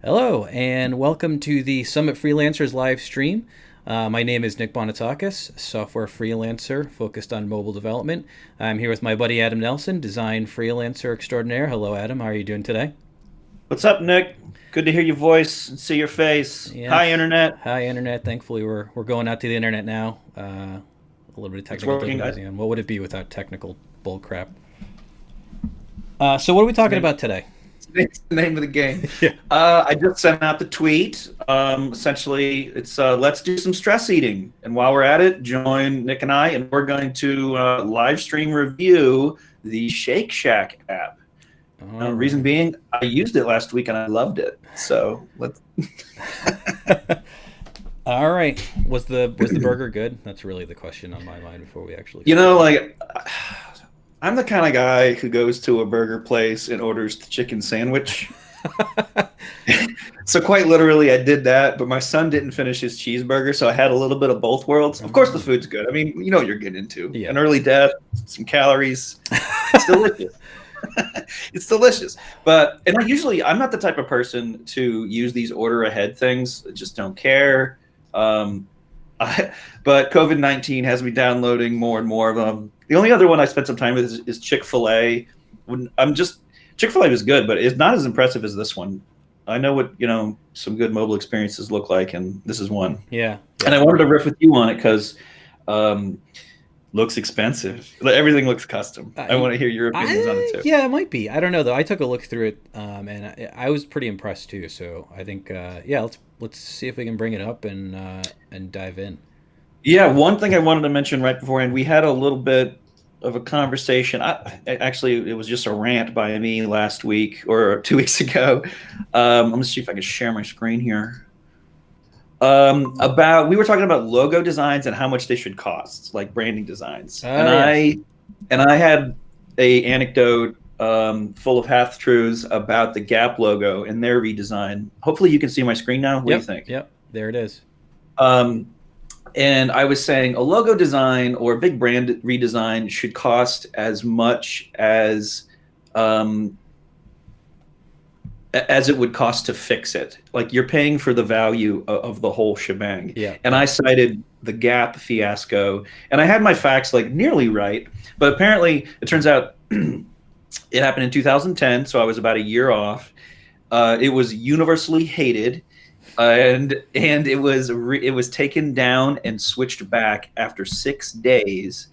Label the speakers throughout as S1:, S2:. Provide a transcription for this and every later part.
S1: Hello, and welcome to the Summit Freelancers live stream. My name is Nick Bonatakis, software freelancer focused on mobile development. I'm here with my buddy Adam Nelson, design freelancer extraordinaire. Hello, Adam. How are you doing today?
S2: What's up, Nick? Good to hear your voice and see your face.
S1: Yeah.
S2: Hi, Internet.
S1: Hi, Internet. Thankfully, we're going out to the Internet now. A little bit of technical difficulty. And what would it be without technical bullcrap? So what are we talking about today?
S2: It's the name of the game.
S1: Yeah.
S2: I just sent out the tweet. Essentially, it's let's do some stress eating. And while we're at it, join Nick and I, and we're going to live stream review the Shake Shack app. Reason being, I used it last week and I loved it. So let's.
S1: All right. Was the burger good? That's really the question on my mind before we actually.
S2: I'm the kind of guy who goes to a burger place and orders the chicken sandwich. So quite literally, I did that, but my son didn't finish his cheeseburger, so I had a little bit of both worlds. Of course, the food's good. I mean, you know what you're getting into.
S1: Yeah.
S2: An early death, some calories. It's delicious. It's delicious. And I'm not the type of person to use these order ahead things. I just don't care. But COVID-19 has me downloading more and more of them. The only other one I spent some time with is Chick-fil-A. Chick-fil-A was good, but it's not as impressive as this one. I know what some good mobile experiences look like, and this is one.
S1: Yeah.
S2: And I wanted to riff with you on it because looks expensive. Everything looks custom. I want to hear your opinions on it too.
S1: Yeah, it might be. I don't know though. I took a look through it, and I was pretty impressed too. So I think, let's see if we can bring it up and dive in.
S2: Yeah, one thing I wanted to mention right beforehand, we had a little bit of a conversation. Actually, it was just a rant by me last week or 2 weeks ago. Let me see if I can share my screen here. We were talking about logo designs and how much they should cost, like branding designs. I had a anecdote full of half truths about the Gap logo and their redesign. Hopefully, you can see my screen now. What do you think?
S1: Yep, there it is.
S2: And I was saying a logo design or a big brand redesign should cost as much as it would cost to fix it. Like you're paying for the value of the whole shebang.
S1: Yeah.
S2: And I cited the Gap fiasco, and I had my facts like nearly right, but apparently it turns out it happened in 2010, so I was about a year off. It was universally hated. And it was taken down and switched back after 6 days,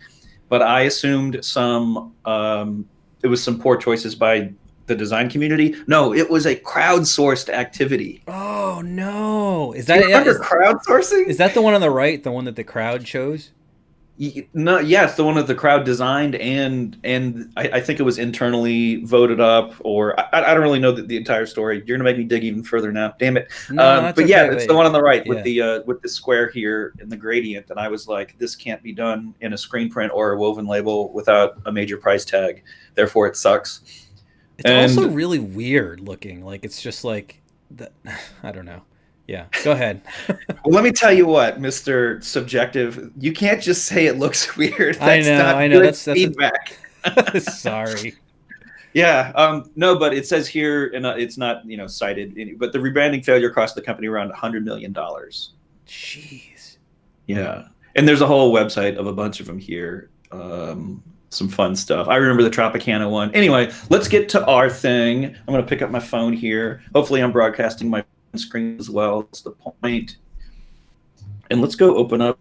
S2: but I assumed it was some poor choices by the design community. No, it was a crowdsourced activity.
S1: Oh no!
S2: Do you remember crowdsourcing?
S1: Is that the one on the right, the one that the crowd chose?
S2: No, yeah, it's the one that the crowd designed, and I think it was internally voted up, or I don't really know the entire story. You're gonna make me dig even further now. Damn it! But yeah, it's the one on the right with the square here in the gradient, and I was like, this can't be done in a screen print or a woven label without a major price tag. Therefore, it sucks.
S1: It's also really weird looking. Like it's just like that. I don't know. Yeah, go ahead.
S2: Well, let me tell you what, Mr. Subjective, you can't just say it looks weird. That's
S1: I know. That's
S2: feedback.
S1: Sorry.
S2: Yeah. No, but it says here, and it's not cited, but the rebranding failure cost the company around $100 million.
S1: Jeez.
S2: Yeah, and there's a whole website of a bunch of them here. Some fun stuff. I remember the Tropicana one. Anyway, let's get to our thing. I'm going to pick up my phone here. Hopefully, I'm broadcasting my screen as well. That's the point. And let's go open up.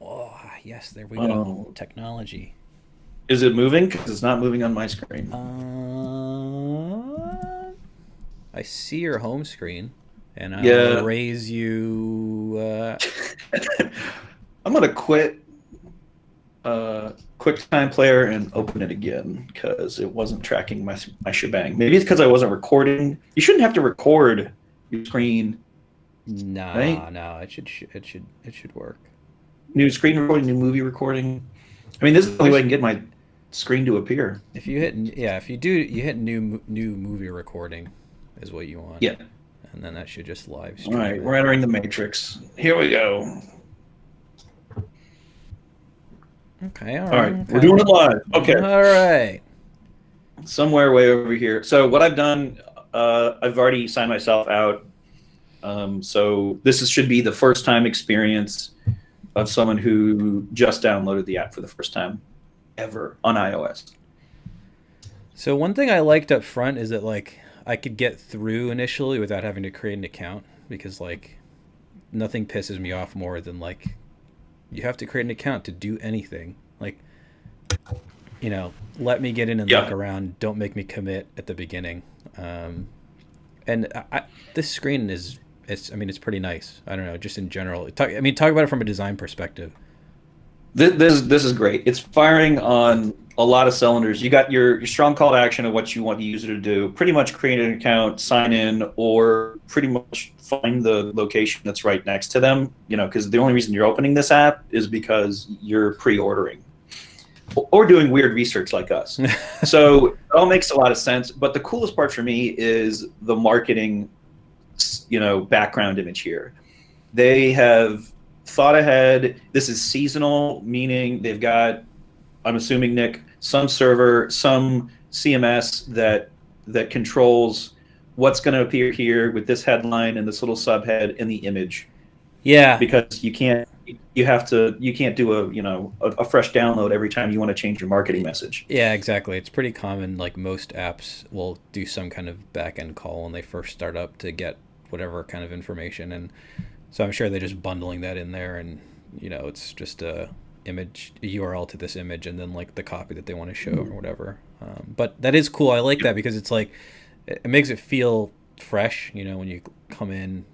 S1: Oh, yes, there we go. Technology.
S2: Is it moving? Because it's not moving on my screen.
S1: I see your home screen, and I'll raise you.
S2: I'm going to quit QuickTime Player and open it again because it wasn't tracking my shebang. Maybe it's because I wasn't recording. You shouldn't have to record your screen.
S1: No,
S2: right?
S1: No, it should work.
S2: New screen recording, new movie recording. I mean, this is the only way I can get my screen to appear.
S1: If you hit new movie recording is what you want.
S2: Yeah.
S1: and then that should just live
S2: All
S1: stream
S2: right,
S1: it.
S2: we're entering the matrix. Here we go.
S1: Okay, all
S2: All
S1: right,
S2: right, we're
S1: okay.
S2: doing it live. Okay,
S1: All right.
S2: somewhere way over here. So what I've done, I've already signed myself out. So should be the first time experience of someone who just downloaded the app for the first time ever on iOS.
S1: So one thing I liked up front is that like I could get through initially without having to create an account because like nothing pisses me off more than like you have to create an account to do anything. Like, let me get in and look
S2: Yeah.
S1: around. Don't make me commit at the beginning. And this screen it's pretty nice. I don't know, just in general. Talk about it from a design perspective.
S2: This is great. It's firing on a lot of cylinders. You got your strong call to action of what you want the user to do. Pretty much create an account, sign in, or pretty much find the location that's right next to them. Because the only reason you're opening this app is because you're pre-ordering or doing weird research like us. So it all makes a lot of sense. But the coolest part for me is the marketing, background image here. They have thought ahead. This is seasonal, meaning they've got, I'm assuming, Nick, some server, some CMS that controls what's going to appear here with this headline and this little subhead in the image.
S1: Yeah.
S2: Because you can't do a fresh download every time you want to change your marketing message.
S1: Yeah, exactly. It's pretty common. Like most apps will do some kind of back end call when they first start up to get whatever kind of information, and so I'm sure they're just bundling that in there, and it's just a URL to this image, and then like the copy that they want to show or whatever. But that is cool. I like that because it's like it makes it feel fresh. When you come in,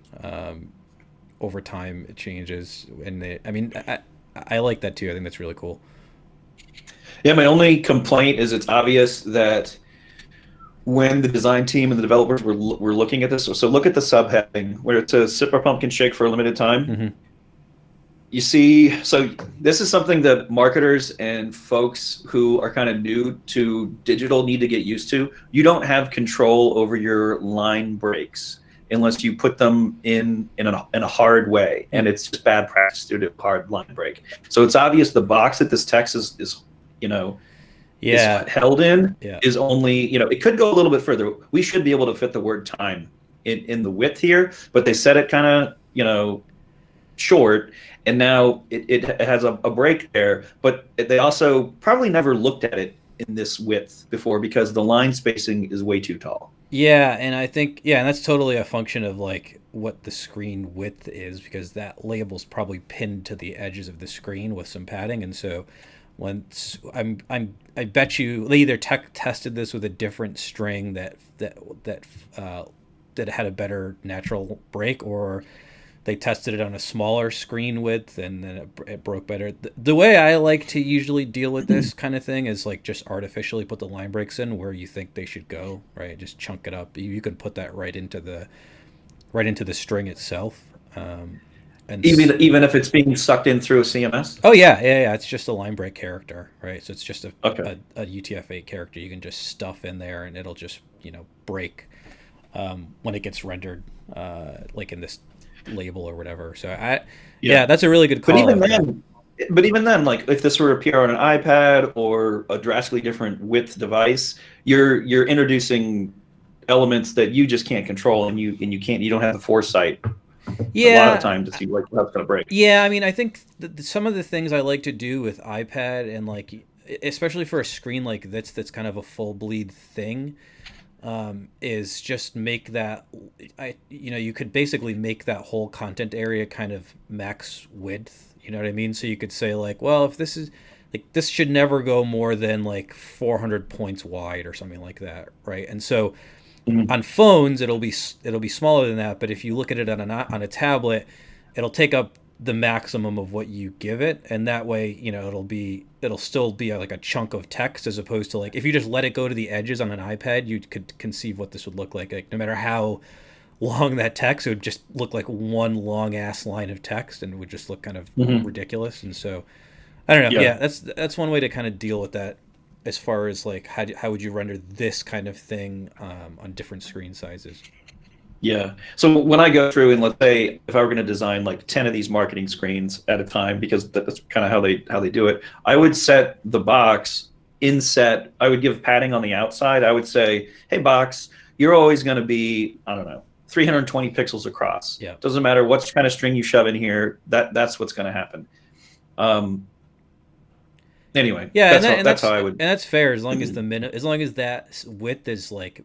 S1: over time it changes, and I like that too. I think that's really cool.
S2: Yeah, my only complaint is it's obvious that when the design team and the developers were looking at this, so look at the subheading where it says "Sip our pumpkin shake for a limited time."
S1: Mm-hmm.
S2: You see, so this is something that marketers and folks who are kind of new to digital need to get used to. You don't have control over your line breaks unless you put them in a hard way, and it's just bad practice to do a hard line break. So it's obvious the box that this text is is held in is only, it could go a little bit further. We should be able to fit the word time in the width here, but they set it kind of short, and now it has a break there, but they also probably never looked at it in this width before because the line spacing is way too tall.
S1: Yeah, and I think and that's totally a function of like what the screen width is, because that label's probably pinned to the edges of the screen with some padding, and so once I bet you they either tested this with a different string that had a better natural break, or they tested it on a smaller screen width and then it broke better. The way I like to usually deal with this kind of thing is like just artificially put the line breaks in where you think they should go, right? Just chunk it up. You can put that right into the string itself. And
S2: even if it's being sucked in through a CMS?
S1: Oh yeah. It's just a line break character, right? So it's just a UTF-8 character you can just stuff in there, and it'll just break when it gets rendered, like in this label or whatever. So that's a really good call.
S2: But even then, like if this were to appear on an iPad or a drastically different width device, you're introducing elements that you just can't control, and you don't have the foresight. A lot of time to see like that's going to break.
S1: Yeah, I think some of the things I like to do with iPad, and like especially for a screen like this that's kind of a full bleed thing, is just make that you could basically make that whole content area kind of max width. You know what I mean? So you could say like, well, if this is like this should never go more than like 400 points wide or something like that, right? And so on phones, it'll be smaller than that, but if you look at it on a tablet, it'll take up the maximum of what you give it, and that way, it'll still be like a chunk of text, as opposed to like if you just let it go to the edges on an iPad, you could conceive what this would look like. Like no matter how long that text, it would just look like one long ass line of text, and it would just look kind of ridiculous. And so, I don't know. Yeah, that's one way to kind of deal with that. As far as like how would you render this kind of thing on different screen sizes?
S2: Yeah. So when I go through and let's say if I were going to design like 10 of these marketing screens at a time, because that's kind of how they do it, I would set the box inset. I would give padding on the outside. I would say, hey box, you're always going to be, I don't know, 320 pixels across.
S1: Yeah.
S2: Doesn't matter what kind of string you shove in here, that's what's going to happen. Um, anyway,
S1: Yeah, and
S2: that's how I would.
S1: that's fair as long as as long as that width is like,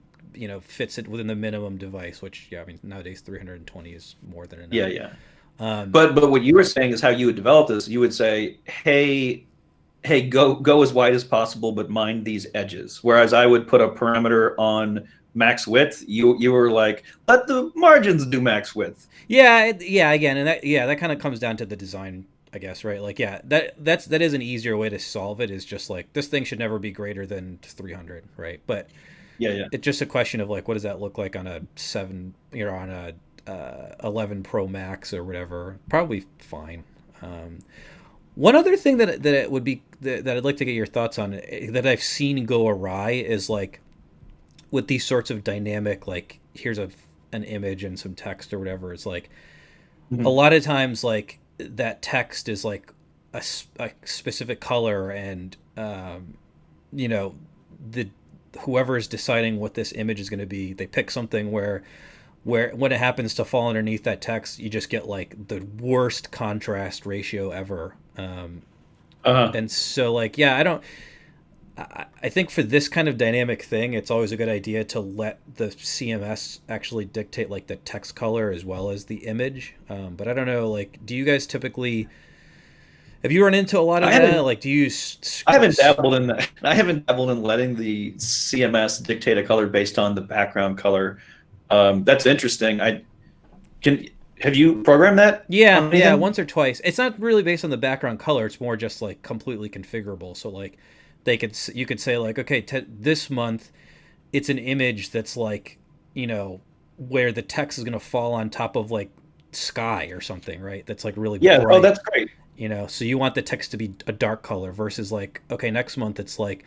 S1: fits it within the minimum device, which, yeah, I mean, nowadays 320 is more than enough.
S2: Yeah, yeah.
S1: Um,
S2: But what you were saying is how you would develop this. You would say, hey, go as wide as possible, but mind these edges. Whereas I would put a parameter on max width. You were like, let the margins do max width.
S1: yeah, yeah, again, and that kind of comes down to the design, I guess, right? Like, yeah, that is an easier way to solve it. Is just like this thing should never be greater than 300, right? But
S2: Yeah, yeah.
S1: it's just a question of like, what does that look like on a 7, on a 11 Pro Max or whatever? Probably fine. One other thing that it would be that I'd like to get your thoughts on, that I've seen go awry, is like with these sorts of dynamic, like here's an image and some text or whatever. It's like a
S2: Mhm.
S1: lot of times like that text is like a specific color, and you know the whoever is deciding what this image is going to be, they pick something where when it happens to fall underneath that text, you just get like the worst contrast ratio ever.
S2: Uh-huh.
S1: And so like, yeah, I think for this kind of dynamic thing, it's always a good idea to let the CMS actually dictate like the text color as well as the image. But I don't know, like, do you guys typically, have you run into a lot of
S2: I
S1: that?
S2: haven't
S1: Like, do you
S2: I haven't dabbled in that. I haven't dabbled in letting the CMS dictate a color based on the background color. That's interesting. I can have you programmed that
S1: Yeah,
S2: on
S1: yeah,
S2: anything?
S1: once or twice. It's not really based on the background color. It's more just like completely configurable. So like, you could say like, okay, this month it's an image that's like, you know, where the text is gonna fall on top of like sky or something, right? That's like really
S2: Yeah. Oh,
S1: bright.
S2: that's great.
S1: So you want the text to be a dark color versus like, okay, next month it's like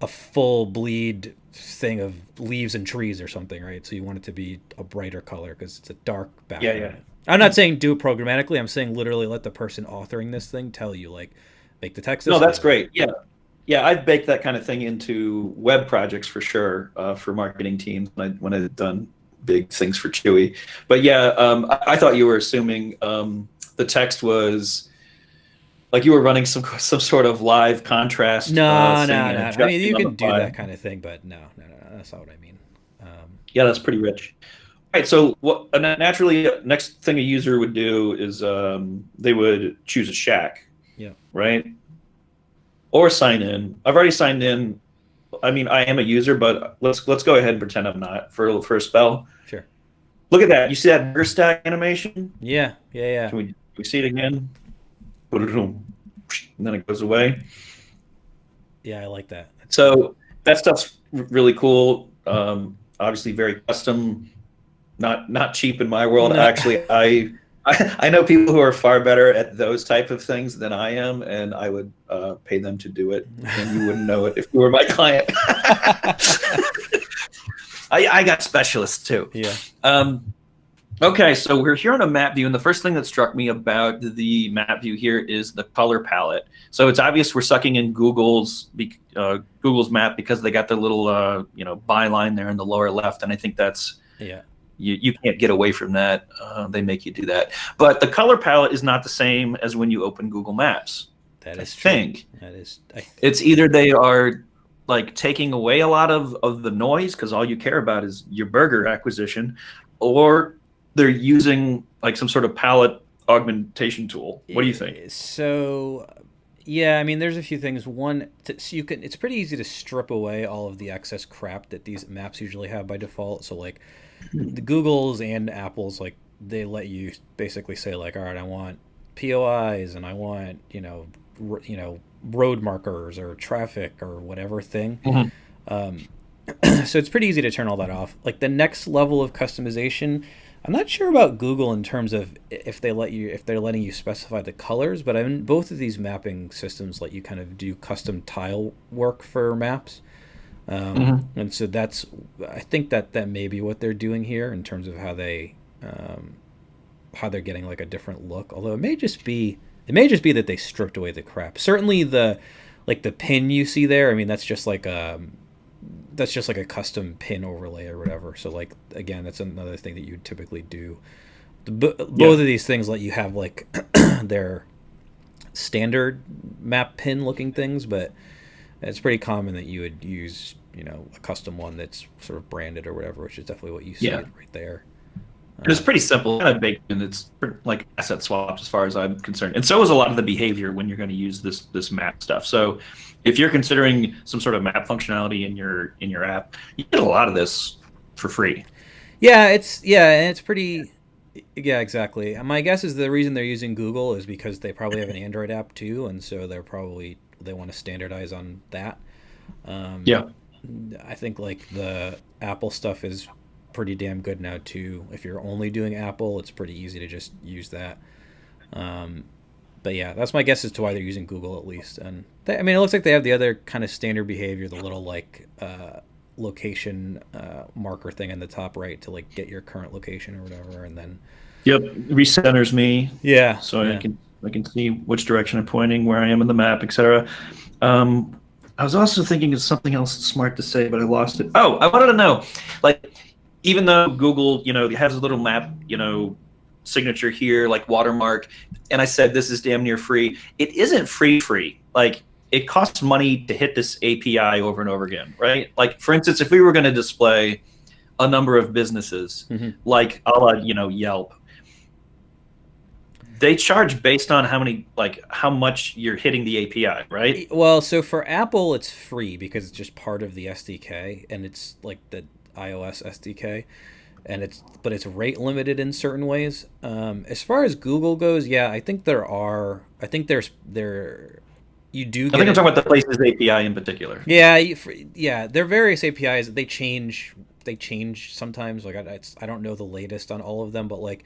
S1: a full bleed thing of leaves and trees or something, right? So you want it to be a brighter color because it's a dark
S2: Yeah, yeah.
S1: background. I'm not saying do it programmatically. I'm saying literally let the person authoring this thing tell you, like, make the text
S2: No,
S1: this
S2: that's
S1: color.
S2: great. Yeah. Yeah, I've baked that kind of thing into web projects for sure, for marketing teams when I've done big things for Chewy. But yeah, I thought you were assuming the text was like you were running some sort of live contrast
S1: No,
S2: thing
S1: no,
S2: and
S1: no. I mean,
S2: adjusting
S1: you
S2: on the
S1: can do that
S2: fly.
S1: kind of thing, but no, no, no, no, that's not what I mean.
S2: Yeah, that's pretty rich. All right, so what naturally next thing a user would do is they would choose a shack,
S1: Yeah,
S2: right? Or sign in. I've already signed in. I mean, I am a user, but let's go ahead and pretend I'm not for a spell.
S1: sure.
S2: Look at that. You see that burst stack animation?
S1: Yeah, yeah, yeah,
S2: Can we see it again? Boom. And then it goes away.
S1: yeah. I like that. That's cool.
S2: So that stuff's really cool. Obviously, very custom. Not cheap in my world.
S1: No,
S2: Actually, I know people who are far better at those type of things than I am, and I would pay them to do it, and you wouldn't know it if you were my client. I got specialists too.
S1: yeah,
S2: Um, okay, so we're here on a map view, and the first thing that struck me about the map view here is the color palette. So it's obvious we're sucking in Google's map because they got their little byline there in the lower left, and I think that's
S1: yeah.
S2: you can't get away from that. They make you do that. But the color palette is not the same as when you open Google Maps.
S1: That
S2: I
S1: is true.
S2: think
S1: That is.
S2: it's either they are like taking away a lot of the noise because all you care about is your burger acquisition, or they're using like some sort of palette augmentation tool. What do you think?
S1: So, yeah, I mean, there's a few things. One, so you can. It's pretty easy to strip away all of the excess crap that these maps usually have by default. So, like, the Googles and Apples, like, they let you basically say, like, all right, I want POIs and I want, road markers or traffic or whatever thing.
S2: Mhm.
S1: Um, so it's pretty easy to turn all that off. Like the next level of customization, I'm not sure about Google in terms of if they're letting you specify the colors, but I mean both of these mapping systems let you kind of do custom tile work for maps.
S2: Hmm.
S1: And so that's, I think that may be what they're doing here in terms of how they're getting like a different look. Although it may just be that they stripped away the crap. Certainly the pin you see there. I mean, that's just like a custom pin overlay or whatever. So like again, that's another thing that you would typically do. Both
S2: Yeah.
S1: of these things let you have like their standard map pin looking things, but it's pretty common that you would use a custom one that's sort of branded or whatever, which is definitely what you see
S2: Yeah.
S1: it right there.
S2: And it's pretty simple, kind of baked in. It's like asset swaps as far as I'm concerned. And so is a lot of the behavior when you're going to use this map stuff. So if you're considering some sort of map functionality in your app, you get a lot of this for free.
S1: And it's pretty. Yeah, exactly. My guess is the reason they're using Google is because they probably have an Android app too, and so they want to standardize on that. Um,
S2: Yeah.
S1: I think like the Apple stuff is pretty damn good now too. If you're only doing Apple, it's pretty easy to just use that. Um, but yeah, that's my guess as to why they're using Google at least. And I mean, it looks like they have the other kind of standard behavior, the little like location marker thing in the top right to like get your current location or whatever, and then
S2: Yep. Recenters me
S1: yeah,
S2: so
S1: yeah.
S2: I can see which direction I'm pointing, where I am in the map, etc. Um, I was also thinking of something else smart to say, but I lost it. Oh, I wanted to know, like, even though Google, has a little map, signature here, like watermark, and I said this is damn near free. It isn't free. Like, it costs money to hit this API over and over again, right? Like, for instance, if we were going to display a number of businesses,
S1: Hmm.
S2: like a la, Yelp, they charge based on how much you're hitting the API, right?
S1: Well, so for Apple, it's free because it's just part of the SDK, and it's like the iOS SDK, and it's rate limited in certain ways. As far as Google goes, yeah, I think there are. I think there you do
S2: I
S1: get
S2: think I'm
S1: it.
S2: talking about the Places API in particular.
S1: Yeah, yeah. There are various APIs that they change. They change sometimes. Like I don't know the latest on all of them, but like,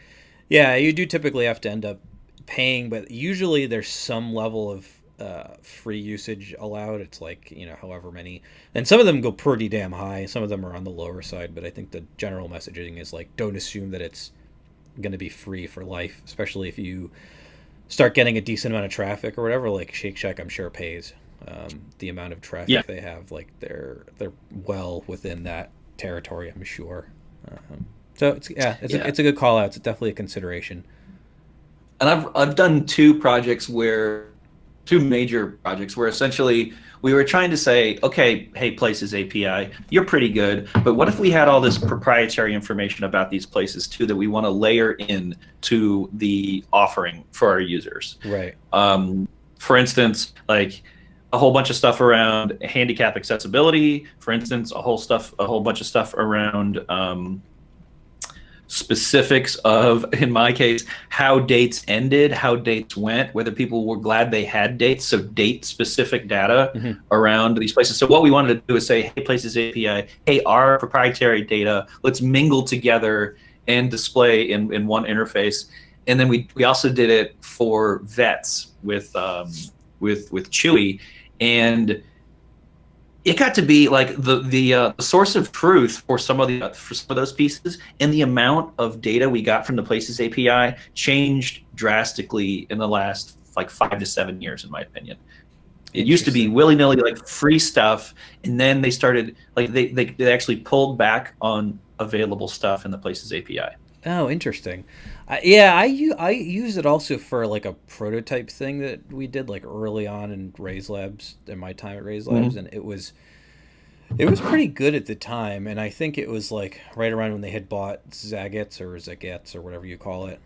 S1: yeah, you do typically have to end up paying. But usually there's some level of free usage allowed. It's like however many, and some of them go pretty damn high. Some of them are on the lower side. But I think the general messaging is like, don't assume that it's going to be free for life, especially if you start getting a decent amount of traffic or whatever. Like Shake Shack, I'm sure pays the amount of
S2: Yeah,
S1: traffic they have. Like they're well within that territory, I'm sure. So
S2: yeah.
S1: it's a good call out. It's definitely a consideration.
S2: And I've done two major projects where essentially we were trying to say, okay, hey, Places API, you're pretty good, but what if we had all this proprietary information about these places too that we want to layer in to the offering for our users?
S1: Right.
S2: For instance, like a whole bunch of stuff around handicap accessibility. For instance, a whole bunch of stuff around specifics of, in my case, how dates ended, how dates went, whether people were glad they had dates, so date specific data
S1: Hmm.
S2: around these places. So what we wanted to do is say, hey, Places API, hey, our proprietary data, let's mingle together and display in one interface. And then we also did it for vets with Chewy, and it got to be like the source of truth for for some of those pieces, and the amount of data we got from the Places API changed drastically in the last like 5 to 7 years, in my opinion. It used to be
S1: Interesting.
S2: willy nilly like free stuff, and then they started like they actually pulled back on available stuff in the Places API.
S1: Oh, interesting. Yeah, I use it also for like a prototype thing that we did like early on in Raise Labs in my time at Raise Labs,
S2: Hmm.
S1: and it was pretty good at the time, and I think it was like right around when they had bought Zagat's or whatever you call it.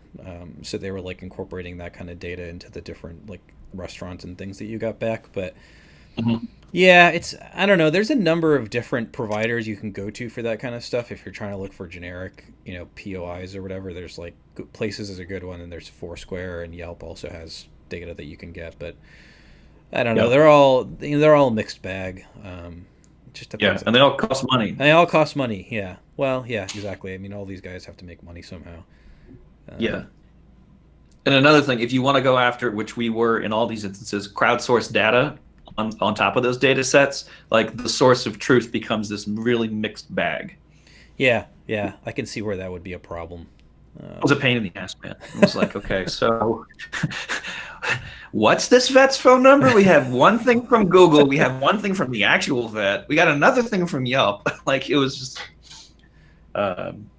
S1: So they were like incorporating that kind of data into the different like restaurants and things that you got back. But
S2: Hmm.
S1: yeah, I don't know. There's a number of different providers you can go to for that kind of stuff. If you're trying to look for generic, POIs or whatever, there's like Places is a good one, and there's Foursquare, and Yelp also has data that you can get. But I don't know.
S2: Yeah,
S1: They're all a mixed bag. It just
S2: yeah,
S1: depends.
S2: and they all cost money.
S1: And they all cost money. Yeah. Well, yeah, exactly. I mean, all these guys have to make money somehow.
S2: Yeah.
S1: Um,
S2: And another thing, if you want to go after, which we were in all these instances, crowdsource data, on top of those data sets, like the source of truth becomes this really mixed bag.
S1: Yeah, yeah, I can see where that would be a problem.
S2: It was a pain in the ass, man. It was like, okay, so what's this vet's phone number? We have one thing from Google. We have one thing from the actual vet. We got another thing from Yelp. Like, it was just. I'm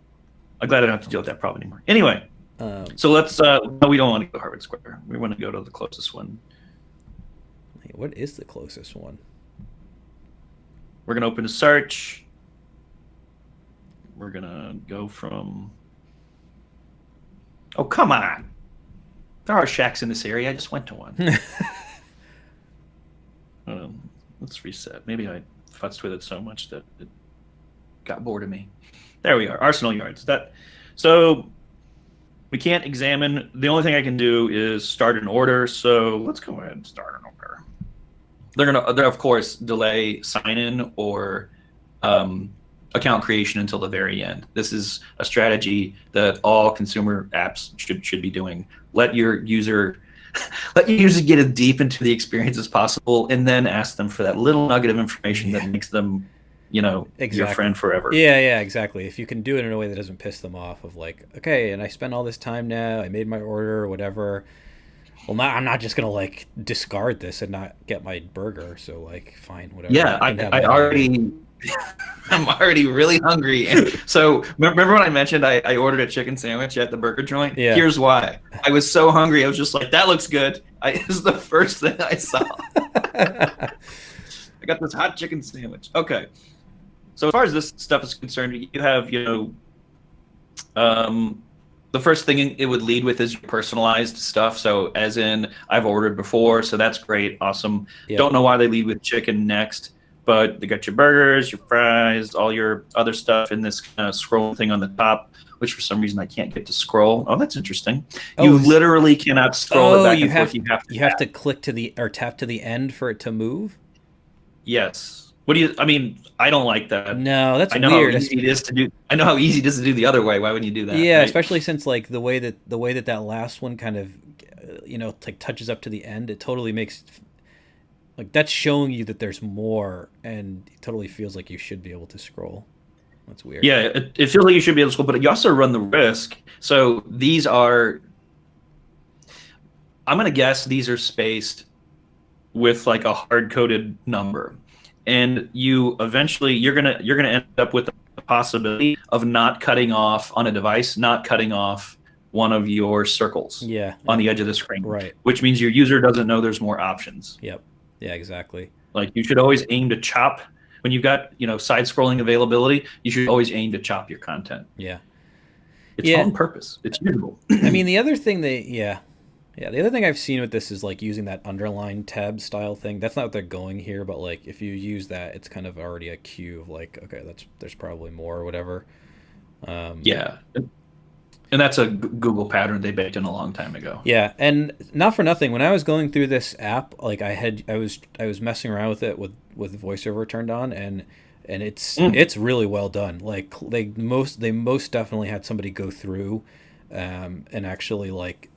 S2: glad I don't have to deal with that problem anymore. Anyway, so let's. No, we don't want to go to Harvard Square. We want to go to the closest one.
S1: What is the closest one?
S2: We're gonna open a search. We're gonna go from. Oh, come on. There are Shacks in this area. I just went to one. Let's reset. Maybe I futzed with it so much that it got bored of me. There we are. Arsenal Yards. So we can't examine. The only thing I can do is start an order. So let's go ahead and start an order. They're of course delay sign-in or account creation until the very end. This is a strategy that all consumer apps should be doing. Let your user get as deep into the experience as possible, and then ask them for that little nugget of information that makes them,
S1: Exactly.
S2: your friend forever.
S1: Yeah, exactly. If you can do it in a way that doesn't piss them off, of like, okay, and I spent all this time now, I made my order, or whatever. Well, I'm not just gonna like discard this and not get my burger. So like, fine, whatever.
S2: Yeah, I'm already really hungry. And so remember when I mentioned I ordered a chicken sandwich at the burger joint?
S1: Yeah.
S2: Here's why. I was so hungry. I was just like, that looks good. It was the first thing I saw. I got this hot chicken sandwich. Okay. So as far as this stuff is concerned, you have, the first thing it would lead with is your personalized stuff. So as in, I've ordered before, so that's great, awesome. Yep. Don't know why they lead with chicken next, but they got your burgers, your fries, all your other stuff in this kind of scroll thing on the top, which for some reason I can't get to scroll. Oh, that's interesting. You literally cannot scroll it back and forth. You have to
S1: click tap to the end for it to move?
S2: Yes. I don't like that.
S1: No, that's weird.
S2: How easy it is to do. I know how easy it is to do the other way. Why wouldn't you do that?
S1: Yeah,
S2: right?
S1: Especially since like the way that last one kind of, like touches up to the end. It totally makes like that's showing you that there's more, and it totally feels like you should be able to scroll. That's weird.
S2: Yeah, it feels like you should be able to scroll, but you also run the risk. So these are. I'm gonna guess these are spaced with like a hard-coded number. And you're gonna end up with the possibility of not cutting off on a device, not cutting off one of your circles on the edge of the screen.
S1: Right.
S2: Which means your user doesn't know there's more options.
S1: Yep. Yeah, exactly.
S2: Like you should always aim to chop when you've got, side scrolling availability, you should always aim to chop your content.
S1: Yeah.
S2: It's on purpose. It's usable.
S1: I mean, the other thing the other thing I've seen with this is like using that underline tab style thing. That's not what they're going here, but like if you use that, it's kind of already a cue of like, okay, there's probably more or whatever.
S2: Yeah. And that's a Google pattern they baked in a long time ago.
S1: Yeah, and not for nothing, when I was going through this app, like I was messing around with it with voiceover turned on, and it's really well done. Like they most definitely had somebody go through and actually like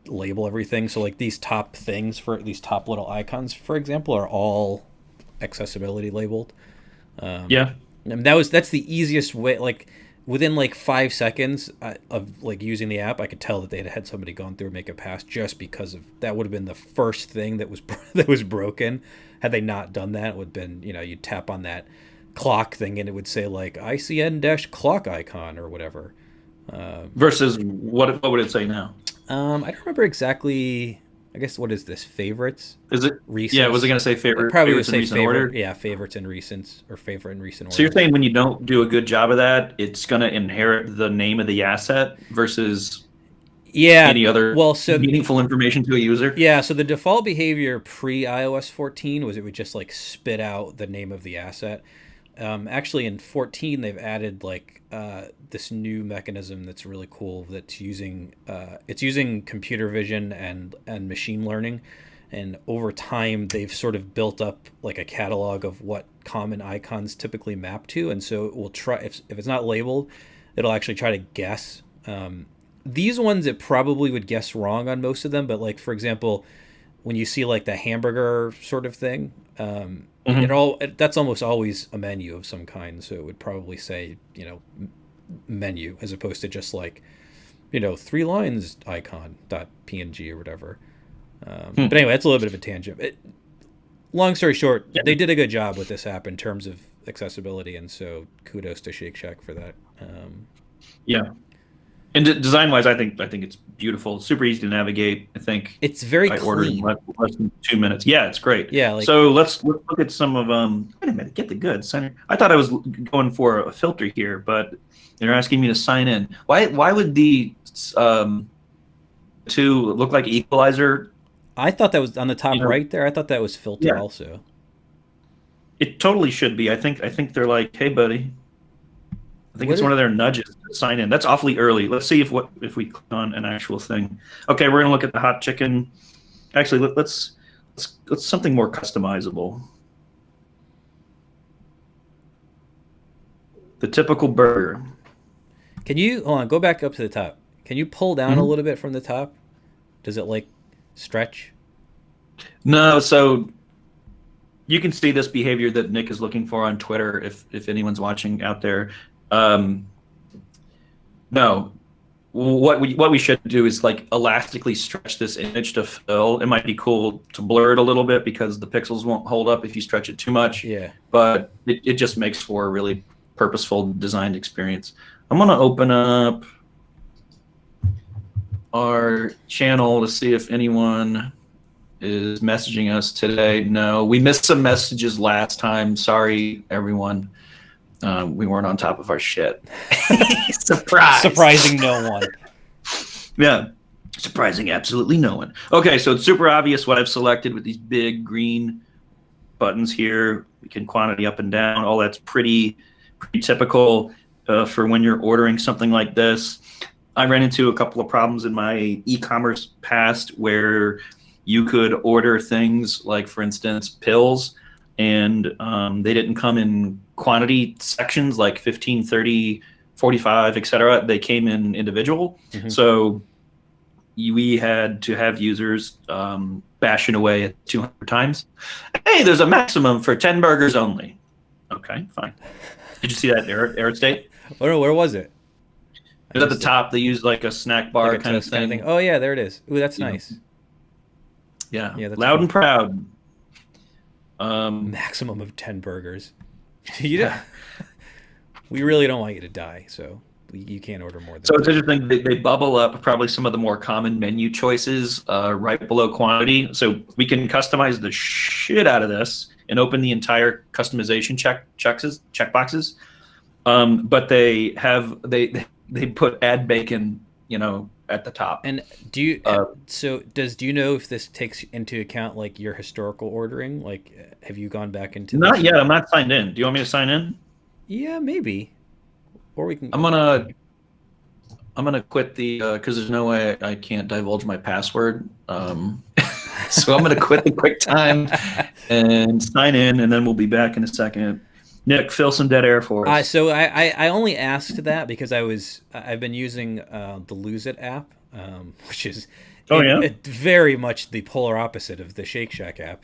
S1: label everything. So like these top things for these top little icons, for example, are all accessibility labeled.
S2: Yeah,
S1: and that's the easiest way. Like within like 5 seconds of like using the app, I could tell that they had somebody gone through and make a pass, just because of that would have been the first thing that was broken. Had they not done that, it would have been, you'd tap on that clock thing and it would say like ICN-clock icon or whatever.
S2: Versus what would it say now?
S1: I don't remember exactly. I guess, what is this? Favorites?
S2: Is it
S1: recents?
S2: Yeah, was it going to say favorite?
S1: It probably would
S2: favorites
S1: say
S2: in recent
S1: favorite.
S2: order?
S1: Yeah, favorites and recents, or favorite and recent order.
S2: So you're saying when you don't do a good job of that, it's going to inherit the name of the asset versus any other meaningful information to a user?
S1: Yeah, so the default behavior pre-iOS 14 was it would just like spit out the name of the asset. Actually, in 14, they've added like this new mechanism that's really cool. That's using computer vision and machine learning, and over time they've sort of built up like a catalog of what common icons typically map to, and so it will try if it's not labeled, it'll actually try to guess. These ones it probably would guess wrong on most of them, but like for example, when you see like the hamburger sort of thing,
S2: Hmm.
S1: that's almost always a menu of some kind. So it would probably say, menu as opposed to just like, three lines icon dot png or whatever. But anyway, that's a little bit of a tangent. Long story short,
S2: Yeah.
S1: they did a good job with this app in terms of accessibility, and so kudos to Shake Shack for that.
S2: Yeah. And design wise, I think it's beautiful. Super easy to navigate. I think
S1: It's very
S2: I ordered in
S1: clean.
S2: less than 2 minutes. Yeah, it's great.
S1: Yeah, like
S2: So let's look at some of Wait a minute, get the goods. I thought I was going for a filter here, but they're asking me to sign in. Why would the um, two look like equalizer?
S1: I thought that was on the
S2: You
S1: top
S2: know,
S1: right there. I thought that was filter
S2: yeah,
S1: also.
S2: it totally should be. I think they're like, hey, buddy. I think
S1: What
S2: it's one
S1: is,
S2: of their nudges to sign in. That's awfully early. Let's see if we click on an actual thing. Okay, we're gonna look at the hot chicken. Actually, let's something more customizable. The typical burger.
S1: can you hold on? Go back up to the top. Can you pull down a
S2: Mhm.
S1: little bit from the top? Does it like stretch?
S2: No, so you can see this behavior that Nick is looking for on Twitter. If anyone's watching out there, um, no. What we should do is like elastically stretch this image to fill. It might be cool to blur it a little bit because the pixels won't hold up if you stretch it too much,
S1: Yeah.
S2: but it just makes for a really purposeful designed experience. I'm gonna open up our channel to see if anyone is messaging us today. No, we missed some messages last time. Sorry, everyone. We weren't on top of our shit. Surprise.
S1: Surprising no one.
S2: Yeah. Surprising absolutely no one. Okay, so it's super obvious what I've selected with these big green buttons here. We can quantity up and down. All that's pretty typical for when you're ordering something like this. I ran into a couple of problems in my e-commerce past where you could order things like, for instance, pills, and they didn't come in quantity sections like 15, 30, 45, etc. They came in individual.
S1: Mm-hmm.
S2: So we had to have users bashing away at 200 times. Hey, there's a maximum for 10 burgers only. Okay, fine. Did you see that error state?
S1: Where was it?
S2: It was at the top. They used like a snack bar
S1: Like a
S2: kind of
S1: toast kind of thing.
S2: thing.
S1: Oh yeah, there it is. Ooh, that's
S2: You know,
S1: nice.
S2: yeah,
S1: Yeah, that's
S2: loud
S1: cool.
S2: and proud.
S1: Maximum of 10 burgers. You know,
S2: Yeah.
S1: we really don't want you to die, so you can't order more than
S2: So it's
S1: 10.
S2: interesting. They bubble up probably some of the more common menu choices right below quantity. So we can customize the shit out of this and open the entire customization checkboxes. But they put add bacon, at the top.
S1: And do you
S2: Uh,
S1: do you know if this takes into account like your historical ordering? Like have you gone back into
S2: Not
S1: this?
S2: yet. I'm not signed in. Do you want me to sign in?
S1: Yeah, maybe. Or we can
S2: I'm gonna I'm gonna quit the because there's no way I can't divulge my password. So I'm gonna quit the QuickTime and sign in, and then we'll be back in a second. Nick, fill some dead air for us.
S1: So I only asked that because I've been using the Lose It app, which is
S2: Oh yeah.
S1: very much the polar opposite of the Shake Shack app.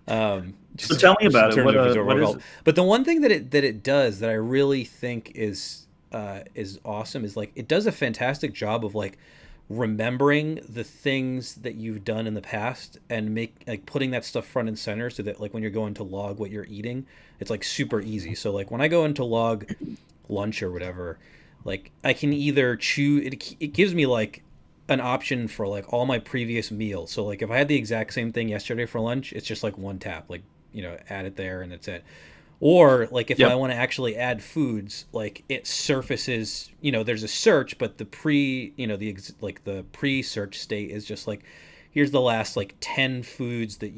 S2: So tell me
S1: just in
S2: about it.
S1: terms of its
S2: What is
S1: overall.
S2: it?
S1: But the one thing that it does that I really think is awesome is like it does a fantastic job of like remembering the things that you've done in the past and make like putting that stuff front and center so that like when you're going to log what you're eating, it's like super easy. So like when I go into log lunch or whatever, like I can either choose it gives me like an option for like all my previous meals. So like if I had the exact same thing yesterday for lunch, it's just like one tap, like add it there and that's it. Or like if I
S2: Yep.
S1: want to actually add foods, like it surfaces, there's a search, but the like the pre-search state is just like here's the last like 10 foods that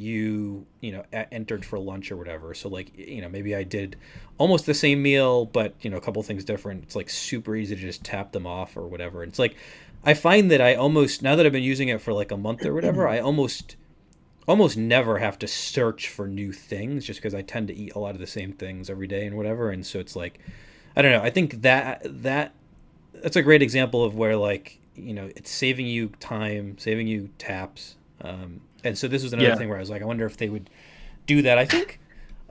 S1: entered for lunch or whatever. So like maybe I did almost the same meal, but a couple things different. It's like super easy to just tap them off or whatever. It's like I find that I almost now that I've been using it for like a month or whatever, I almost never have to search for new things just because I tend to eat a lot of the same things every day and whatever. And so it's like, I don't know. I think that's a great example of where like, it's saving you time, saving you taps, And so this was another thing where I was like, I wonder if they would do that. I think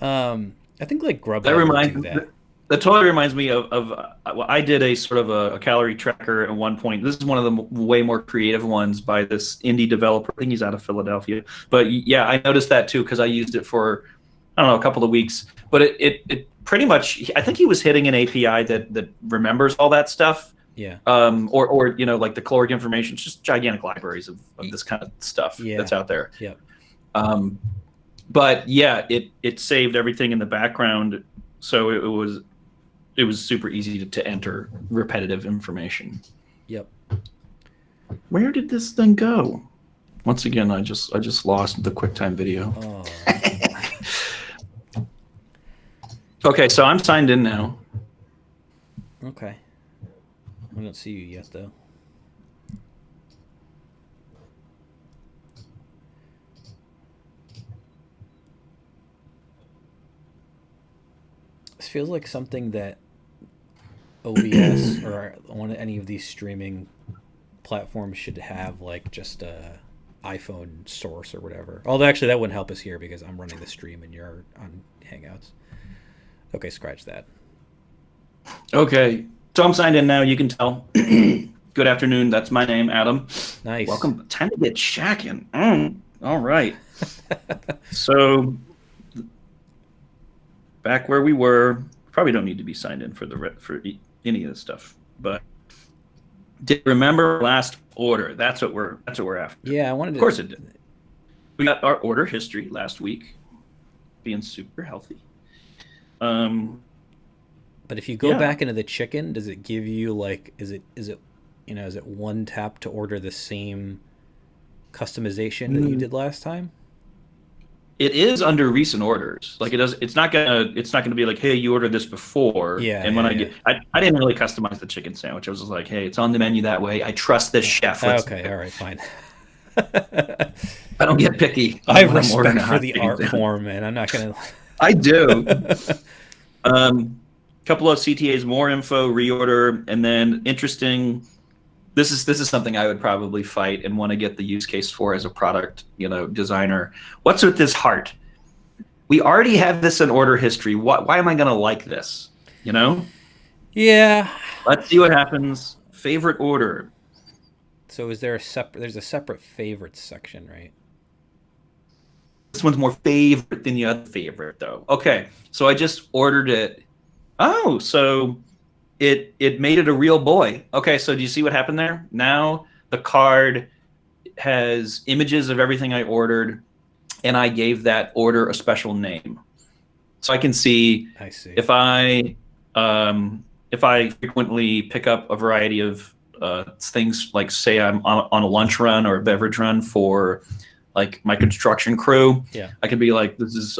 S1: like
S2: That
S1: Grubhub would do
S2: reminds
S1: that.
S2: that totally reminds me of well, I did a sort of a calorie tracker at one point. This is one of the way more creative ones by this indie developer. I think he's out of Philadelphia. But yeah, I noticed that too because I used it for I don't know a couple of weeks. But it pretty much I think he was hitting an API that remembers all that stuff.
S1: Yeah.
S2: Or like the caloric information. It's just gigantic libraries of this kind of stuff that's out there.
S1: Yep.
S2: But yeah, it saved everything in the background, so it was super easy to enter repetitive information.
S1: Yep.
S2: Where did this thing go? Once again, I just lost the QuickTime video.
S1: Oh.
S2: Okay, so I'm signed in now.
S1: Okay. I don't see you yet, though. This feels like something that OBS or any of these streaming platforms should have, like just a iPhone source or whatever. Although actually that wouldn't help us here because I'm running the stream and you're on Hangouts. Okay, scratch that.
S2: Okay, so I'm signed in now. You can tell. Good afternoon. That's my name, Adam.
S1: Nice.
S2: Welcome. Time to get shacking. All right. So back where we were. Probably don't need to be signed in for any of this stuff. But did you remember last order? That's what we're after.
S1: Yeah, I wanted to.
S2: Of course it did. We got our order history last week, being super healthy.
S1: But if you go back into the chicken, does it give you like is it one tap to order the same customization that you did last time?
S2: It is under recent orders. Like it's not gonna be like, hey, you ordered this before.
S1: Yeah.
S2: And when I didn't really customize the chicken sandwich. I was just like, hey, it's on the menu that way. I trust this chef.
S1: Okay, all right, fine.
S2: I don't get picky.
S1: I have respect for the art form, man. I'm not gonna.
S2: I do. Couple of CTAs, more info, reorder, and then interesting. This is something I would probably fight and want to get the use case for as a product, designer. What's with this heart? We already have this in order history. Why am I going to like this?
S1: Yeah.
S2: Let's see what happens. Favorite order.
S1: So there's a separate favorites section, right?
S2: This one's more favorite than the other favorite, though. Okay, so I just ordered it. Oh, so it made it a real boy. Okay, so do you see what happened there? Now the card has images of everything I ordered, and I gave that order a special name. So I can see.
S1: I see.
S2: If I frequently pick up a variety of things, like say I'm on a lunch run or a beverage run for like my construction crew, I could be like, this is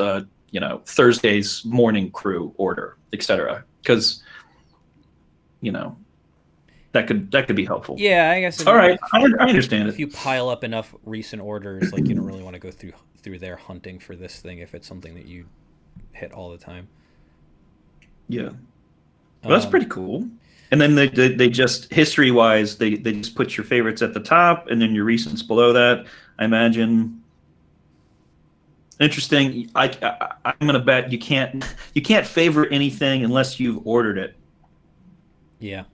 S2: Thursday's morning crew order, etc. Because that could be helpful.
S1: Yeah, I guess.
S2: All right, I understand
S1: if you pile up enough recent orders, like you don't really want to go through there hunting for this thing if it's something that you hit all the time.
S2: Yeah, well, that's pretty cool. And then they just history-wise, they just put your favorites at the top, and then your recents below that. I imagine. Interesting. I'm gonna bet you can't favorite anything unless you've ordered it.
S1: Yeah.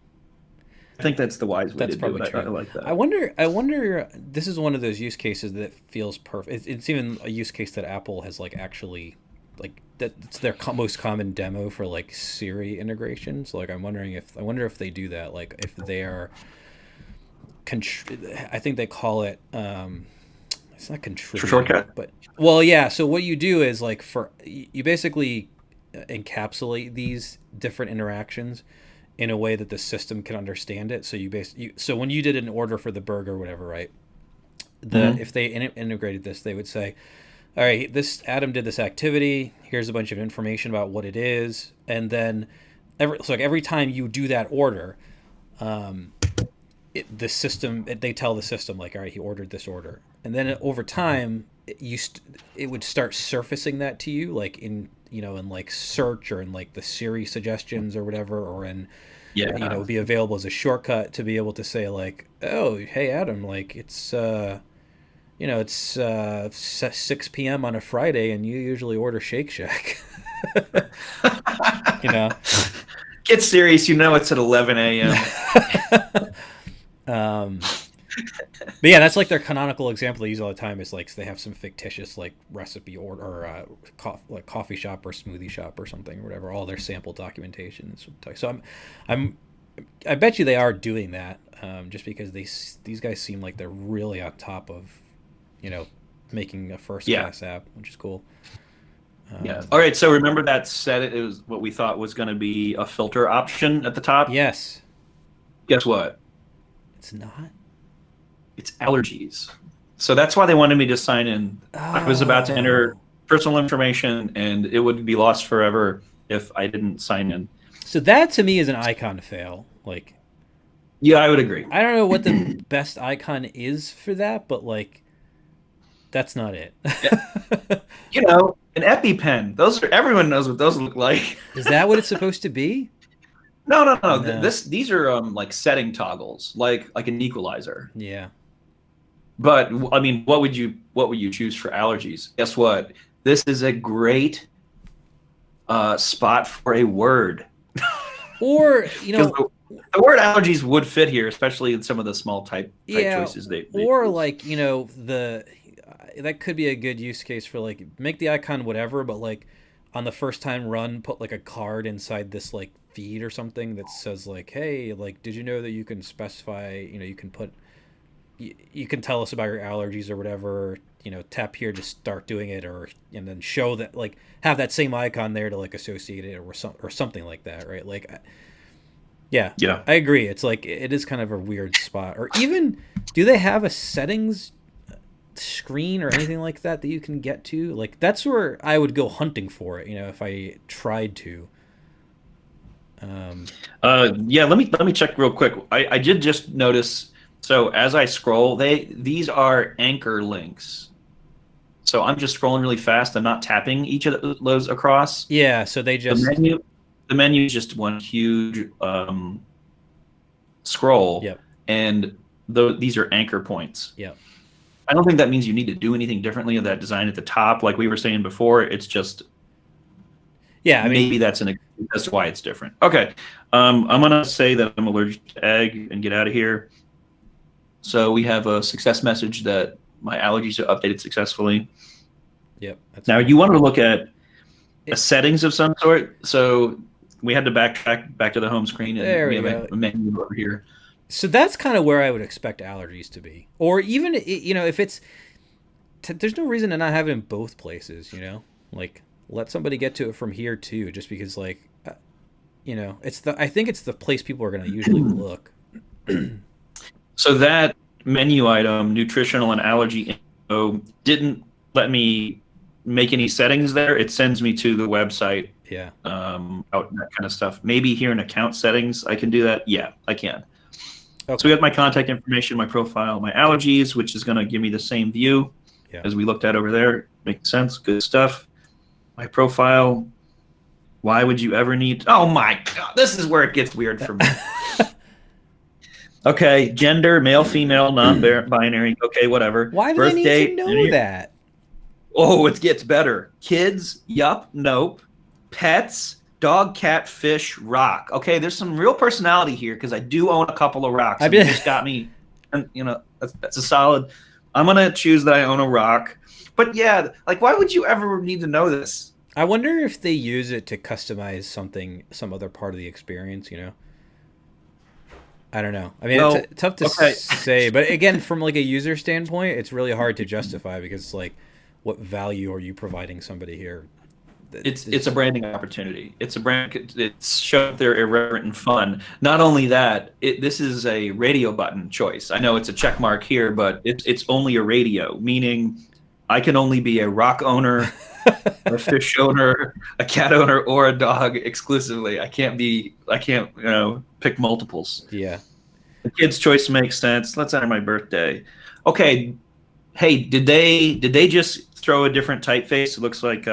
S2: I think that's the wise way to do it.
S1: True.
S2: I like that.
S1: I wonder. This is one of those use cases that feels perfect. It's even a use case that Apple has like actually like that's their most common demo for like Siri integrations. Like I wonder if they do that. Like if they are. I think they call it. It's not contributing,
S2: shortcut.
S1: But well, yeah. So what you do is like you basically encapsulate these different interactions in a way that the system can understand it. So so when you did an order for the burger or whatever, right? If they integrated this, they would say, all right, this Adam did this activity. Here's a bunch of information about what it is, and then every time you do that order, the system they tell the system like, all right, he ordered this order, and then over time it would start surfacing that to you, like in like search or in like the Siri suggestions or whatever, or in be available as a shortcut to be able to say like, oh, hey Adam, like it's it's 6 p.m. on a Friday, and you usually order Shake Shack. you know.
S2: Get serious. It's at 11 a.m.
S1: But yeah, that's like their canonical example they use all the time. Is like they have some fictitious like recipe or like coffee shop or smoothie shop or something or whatever. All their sample documentation. So I bet you they are doing that, just because these guys seem like they're really on top of, making a first class app, which is cool.
S2: Yeah. All right. So remember that set? It was what we thought was going to be a filter option at the top.
S1: Yes.
S2: Guess what?
S1: It's not.
S2: It's allergies. So that's why they wanted me to sign in. I was about to enter personal information, and it would be lost forever if I didn't sign in.
S1: So that to me is an icon fail. Like,
S2: yeah, I would agree.
S1: I don't know what the best icon is for that, but like, that's not it.
S2: An EpiPen. Everyone knows what those look like.
S1: Is that what it's supposed to be?
S2: No. These are like setting toggles, like an equalizer.
S1: Yeah.
S2: But I mean, what would you choose for allergies? Guess what? This is a great spot for a word.
S1: Or
S2: the word allergies would fit here, especially in some of the small type choices they
S1: or
S2: use.
S1: like that could be a good use case for like make the icon whatever, but like on the first time run, put like a card inside this like feed or something that says like, hey, like, did you know that you can specify, you can put, you can tell us about your allergies or whatever, tap here to start doing it, and then show that, like, have that same icon there to like associate it or something like that, right? Like, yeah, I agree. It's like, it is kind of a weird spot. Or even, do they have a settings screen or anything like that you can get to? Like, that's where I would go hunting for it, if I tried to.
S2: Let me check real quick. I did just notice, so as I scroll, these are anchor links. So I'm just scrolling really fast. I'm not tapping each of those across.
S1: Yeah, so they just
S2: the menu is just one huge scroll.
S1: Yep.
S2: And these are anchor points.
S1: Yep.
S2: I don't think that means you need to do anything differently of that design at the top, like we were saying before. It's just, maybe that's that's why it's different. Okay, I'm gonna say that I'm allergic to egg and get out of here. So we have a success message that my allergies are updated successfully.
S1: Yep.
S2: Now you want to look at a settings of some sort. So we had to backtrack back to the home screen, and we have a menu over here.
S1: So that's kind of where I would expect allergies to be. Or even, if it's, there's no reason to not have it in both places, like let somebody get to it from here too, just because like, I think it's the place people are going to usually look.
S2: So that menu item, nutritional and allergy info, didn't let me make any settings there. It sends me to the website.
S1: Yeah.
S2: Out that kind of stuff. Maybe here in account settings, I can do that. Yeah, I can.
S1: Okay.
S2: So we got my contact information, my profile, my allergies, which is going to give me the same view as we looked at over there. Makes sense. Good stuff. My profile. Why would you ever need? Oh my God, this is where it gets weird for me. Okay, gender, male, female, non-binary. Okay, whatever.
S1: Why do they need to know that?
S2: Oh, it gets better. Kids, yup, nope. Pets, dog, cat, fish, rock. Okay, there's some real personality here because I do own a couple of rocks. You just got me, that's a solid. I'm going to choose that I own a rock. But yeah, like, why would you ever need to know this?
S1: I wonder if they use it to customize some other part of the experience, I don't know. I mean, it's tough to say. But again, from like a user standpoint, it's really hard to justify because, like, what value are you providing somebody here?
S2: It's a branding opportunity. It's a brand. It's show they're irreverent and fun. Not only that, this is a radio button choice. I know it's a check mark here, but it's only a radio, meaning I can only be a rock owner, a fish owner, a cat owner, or a dog exclusively. I can't pick multiples.
S1: Yeah.
S2: The kid's choice makes sense. Let's enter my birthday. Okay. Hey, did they just throw a different typeface? It looks like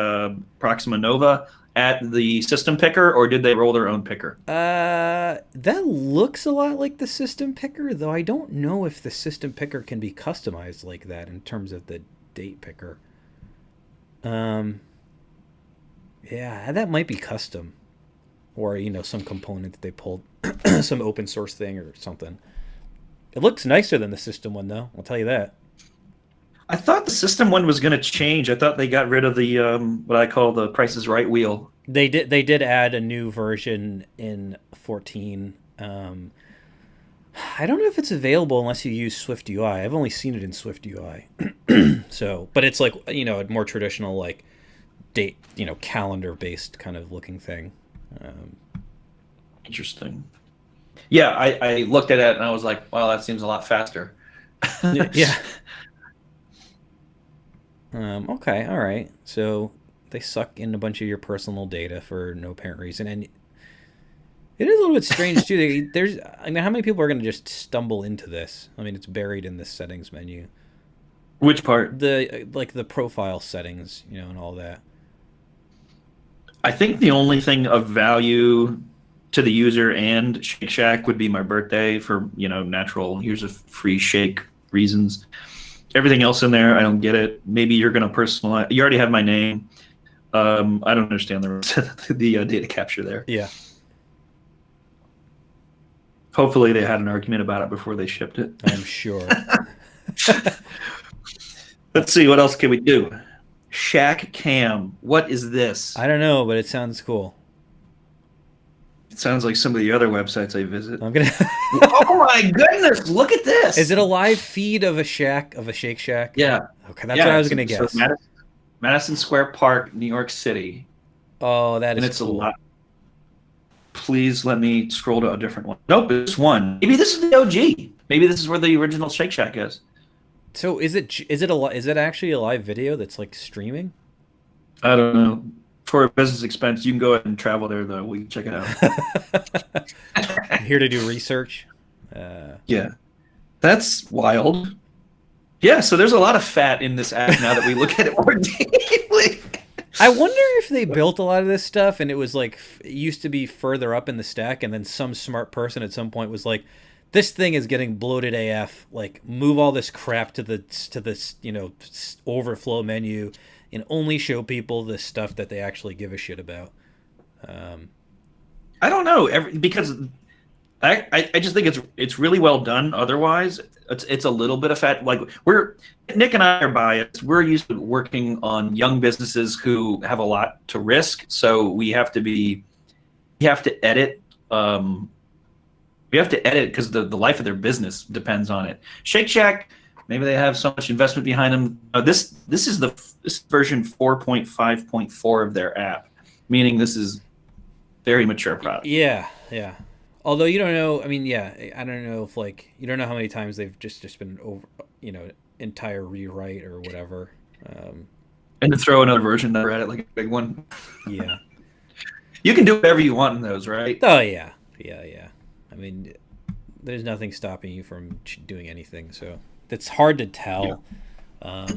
S2: Proxima Nova, at the system picker, or did they roll their own picker?
S1: That looks a lot like the system picker, though I don't know if the system picker can be customized like that in terms of the date picker. Um, yeah, that might be custom, or some component that they pulled, some open source thing or something. It looks nicer than the system one, though. I'll tell you that.
S2: I thought the system one was going to change. I thought they got rid of the what I call the Price is Right wheel.
S1: They did. They did add a new version in 14. I don't know if it's available unless you use Swift UI. I've only seen it in Swift UI. So, but it's like a more traditional like date, calendar based kind of looking thing.
S2: Interesting. Yeah, I looked at it and I was like, wow, that seems a lot faster.
S1: Yeah. Okay. All right. So they suck in a bunch of your personal data for no apparent reason, and it is a little bit strange too. I mean, how many people are going to just stumble into this? I mean, it's buried in the settings menu.
S2: Which part?
S1: The profile settings, and all that.
S2: I think the only thing of value to the user and Shake Shack would be my birthday for natural. Here's a free shake reasons. Everything else in there, I don't get it. Maybe you're going to personalize. You already have my name. I don't understand the data capture there.
S1: Yeah.
S2: Hopefully they had an argument about it before they shipped it.
S1: I'm sure.
S2: Let's see, what else can we do? Shack Cam. What is this?
S1: I don't know, but it sounds cool.
S2: It sounds like some of the other websites I visit.
S1: I'm gonna.
S2: Oh my goodness! Look at this.
S1: Is it a live feed of a Shake Shack?
S2: Yeah.
S1: Okay, that's what I was gonna guess.
S2: So Madison Square Park, New York City.
S1: Oh, that is.
S2: And it's
S1: cool.
S2: a lot. Please let me scroll to a different one. Nope, it's one. Maybe this is the OG. Maybe this is where the original Shake Shack is.
S1: So is it actually a live video that's like streaming?
S2: I don't know. For a business expense, you can go ahead and travel there though. We can check it out.
S1: I'm here to do research.
S2: Yeah, that's wild. Yeah, so there's a lot of fat in this app now that we look at it more deeply.
S1: I wonder if they built a lot of this stuff and it was like it used to be further up in the stack, and then some smart person at some point was like, "This thing is getting bloated AF. Like, move all this crap to this overflow menu, and only show people the stuff that they actually give a shit about."
S2: I don't know, because I just think it's really well done. Otherwise, it's a little bit of fat. Like Nick and I are biased. We're used to working on young businesses who have a lot to risk, so we have to edit. We have to edit because the life of their business depends on it. Shake Shack, maybe they have so much investment behind them. This is version 4.5.4 of their app, meaning this is very mature product.
S1: Yeah. Although you don't know, I mean, yeah, I don't know if you don't know how many times they've just been over, entire rewrite or whatever.
S2: And to throw another version there at it, like a big one.
S1: Yeah.
S2: You can do whatever you want in those, right?
S1: Oh yeah. I mean, there's nothing stopping you from doing anything, so it's hard to tell. Yeah.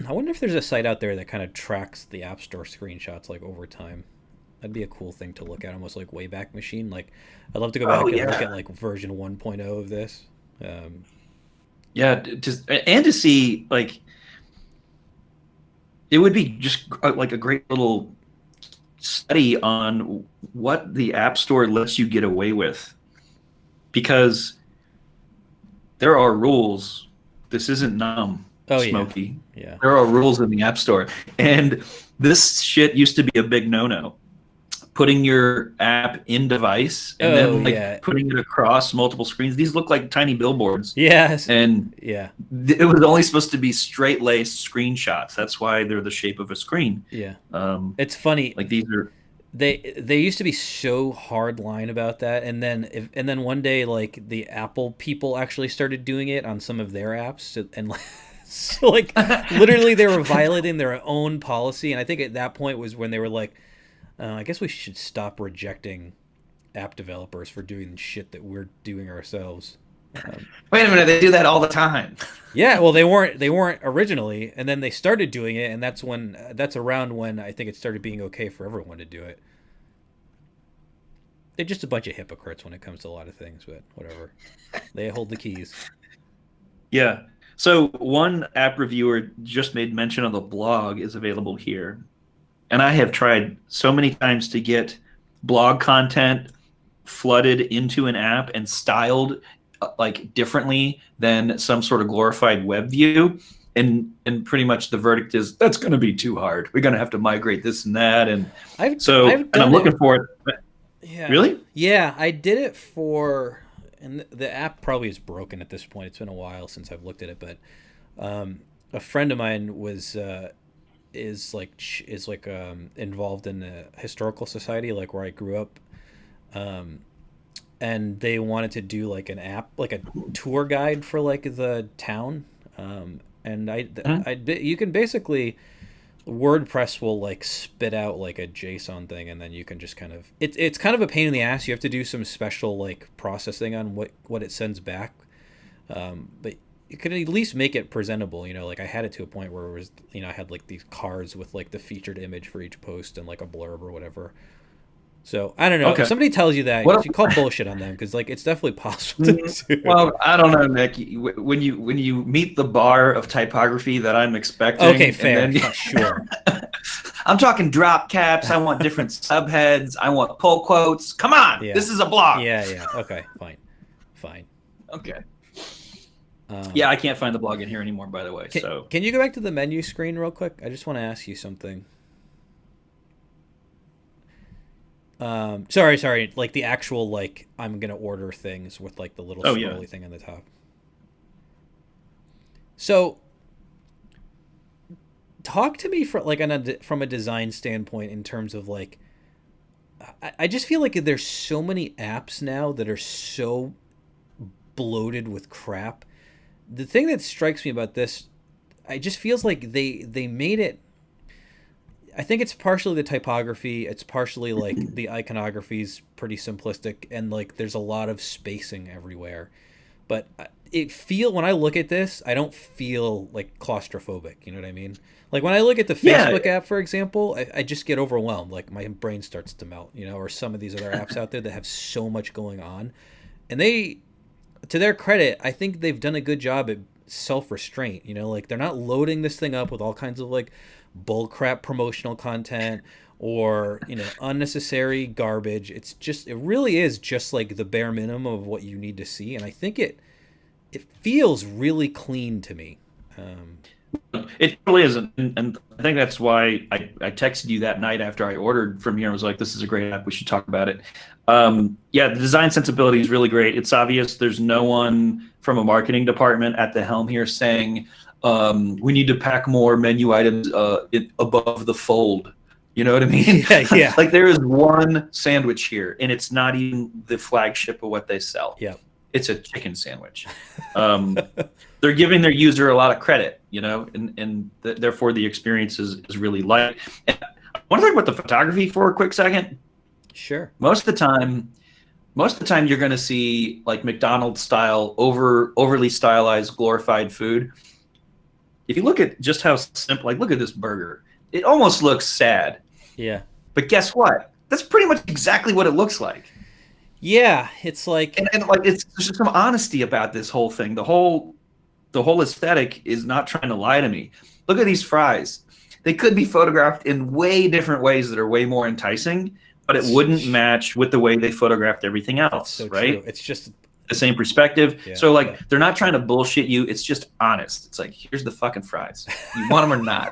S1: I wonder if there's a site out there that kind of tracks the App Store screenshots over time. That'd be a cool thing to look at, almost like Wayback Machine. I'd love to go back and look at version 1.0 of this.
S2: To see it would be just like a great little study on what the App Store lets you get away with, because there are rules. This isn't Smokey.
S1: Yeah.
S2: There are rules in the App Store, and this shit used to be a big no-no. Putting your app in device and then putting it across multiple screens. These look like tiny billboards.
S1: Yes.
S2: And it was only supposed to be straight-laced screenshots. That's why they're the shape of a screen.
S1: Yeah. It's funny.
S2: Like these are.
S1: They used to be so hard line about that, and then one day the Apple people actually started doing it on some of their apps, and so literally they were violating their own policy. And I think at that point was when they were like, I guess we should stop rejecting app developers for doing shit that we're doing ourselves.
S2: Wait a minute, they do that all the time.
S1: Yeah, well, they weren't originally, and then they started doing it, and that's around when I think it started being okay for everyone to do it. They're just a bunch of hypocrites when it comes to a lot of things, but whatever. They hold the keys.
S2: Yeah. So one app reviewer just made mention of the blog is available here. And I have tried so many times to get blog content flooded into an app and styled like differently than some sort of glorified web view. And pretty much the verdict is that's going to be too hard. We're going to have to migrate this and that. And
S1: I've
S2: and I'm
S1: done
S2: looking
S1: it.
S2: for it.
S1: Yeah.
S2: Really?
S1: Yeah, I did it for, and the app probably is broken at this point. It's been a while since I've looked at it, but a friend of mine is involved in the historical society, like where I grew up, and they wanted to do like an app, like a tour guide for like the town, and you can basically WordPress will like spit out like a JSON thing, and then you can just kind of it's kind of a pain in the ass. You have to do some special like processing on what it sends back, but you can at least make it presentable. Like I had it to a point where it was I had like these cards with like the featured image for each post and like a blurb or whatever. So I don't know.
S2: Okay.
S1: If somebody tells you that,
S2: What
S1: you call bullshit on them because like it's definitely possible to do.
S2: Well, I don't know, Nick. When you meet the bar of typography that I'm expecting,
S1: Okay, fair.
S2: and then
S1: Sure.
S2: I'm talking drop caps. I want different subheads. I want pull quotes. Come on,
S1: Yeah.
S2: this is a blog.
S1: Yeah. Okay. Fine.
S2: Okay. Yeah, I can't find the blog in here anymore, by the way.
S1: Can you go back to the menu screen real quick? I just want to ask you something. Sorry. Like the actual like I'm gonna order things with like the little scrolly thing on the top. So, talk to me from a design standpoint in terms of like, I just feel like there's so many apps now that are so bloated with crap. The thing that strikes me about this, I just feels like they made it. I think it's partially the typography. It's partially like the iconography's pretty simplistic, and like there's a lot of spacing everywhere. But when I look at this, I don't feel like claustrophobic. You know what I mean? Like when I look at the Facebook app, for example, I just get overwhelmed. Like my brain starts to melt. Or some of these other apps out there that have so much going on, and to their credit, I think they've done a good job at self-restraint. Like they're not loading this thing up with all kinds of like bullcrap promotional content or unnecessary garbage. It really is just like the bare minimum of what you need to see, and I think it feels really clean to me.
S2: It really isn't, and I think that's why I texted you that night after I ordered from here. I was like, "This is a great app. We should talk about it." Yeah, the design sensibility is really great. It's obvious there's no one from a marketing department at the helm here saying we need to pack more menu items above the fold. You know what I mean?
S1: Yeah.
S2: Like there is one sandwich here, and it's not even the flagship of what they sell.
S1: Yeah.
S2: It's a chicken sandwich. They're giving their user a lot of credit, and therefore the experience is really light. And I want to talk about the photography for a quick second.
S1: Sure.
S2: Most of the time you're going to see like McDonald's style, overly stylized, glorified food. If you look at just how simple, like look at this burger, it almost looks sad.
S1: Yeah.
S2: But guess what? That's pretty much exactly what it looks like.
S1: Yeah, it's like,
S2: and like there's just some honesty about this whole thing. The whole aesthetic is not trying to lie to me. Look at these fries. They could be photographed in way different ways that are way more enticing, but it wouldn't match with the way they photographed everything else,
S1: so
S2: right?
S1: true. It's just
S2: the same perspective.
S1: Yeah,
S2: so like they're not trying to bullshit you. It's just honest. It's like, here's the fucking fries. You want them or not?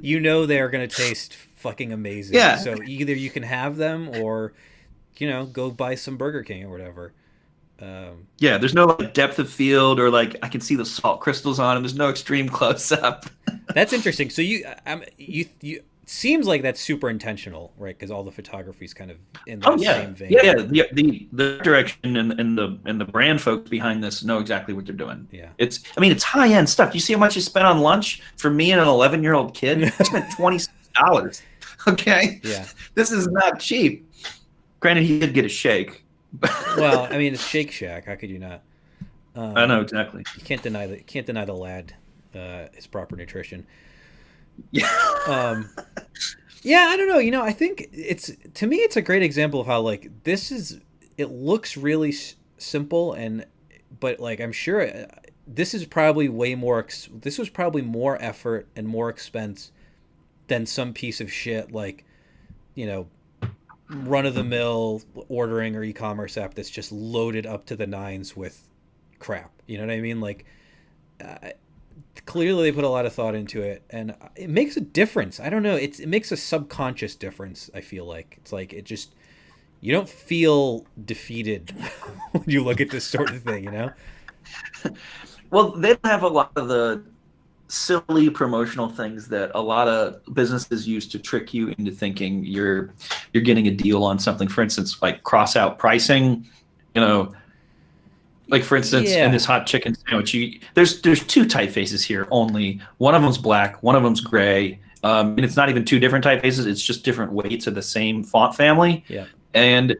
S1: They're going to taste fucking amazing.
S2: Yeah.
S1: So either you can have them or, go buy some Burger King or whatever.
S2: Yeah, there's no like depth of field or like I can see the salt crystals on them. There's no extreme close up.
S1: That's interesting. So you seems like that's super intentional, right? Because all the photography is kind of in the same vein.
S2: Yeah. The direction and the brand folks behind this know exactly what they're doing.
S1: Yeah.
S2: It's high end stuff. You see how much you spent on lunch for me and an 11-year-old kid? I spent $26. Okay.
S1: Yeah.
S2: This is not cheap. Granted, he did get a shake.
S1: Well, I mean, it's Shake Shack. How could you not?
S2: I
S1: Um,
S2: know exactly.
S1: you can't deny the lad his proper nutrition.
S2: Yeah.
S1: Um, yeah, I don't know. I think it's to me it's a great example of how like this is it looks really simple and but like I'm sure this is probably way more this was probably more effort and more expense than some piece of shit like, you know, run of the mill ordering or e-commerce app that's just loaded up to the nines with crap. You know what I mean? Like uh, clearly they put a lot of thought into it and it makes a difference. I don't know, it makes a subconscious difference. I feel like it's like it just you don't feel defeated when you look at this sort of thing, you know.
S2: Well, they don't have a lot of the silly promotional things that a lot of businesses use to trick you into thinking you're getting a deal on something. For instance, like cross out pricing. You know, like for instance, in
S1: Yeah,
S2: this hot chicken sandwich, there's two typefaces here only. One of them's black, one of them's gray, and it's not even two different typefaces. It's just different weights of the same font family.
S1: yeah,
S2: And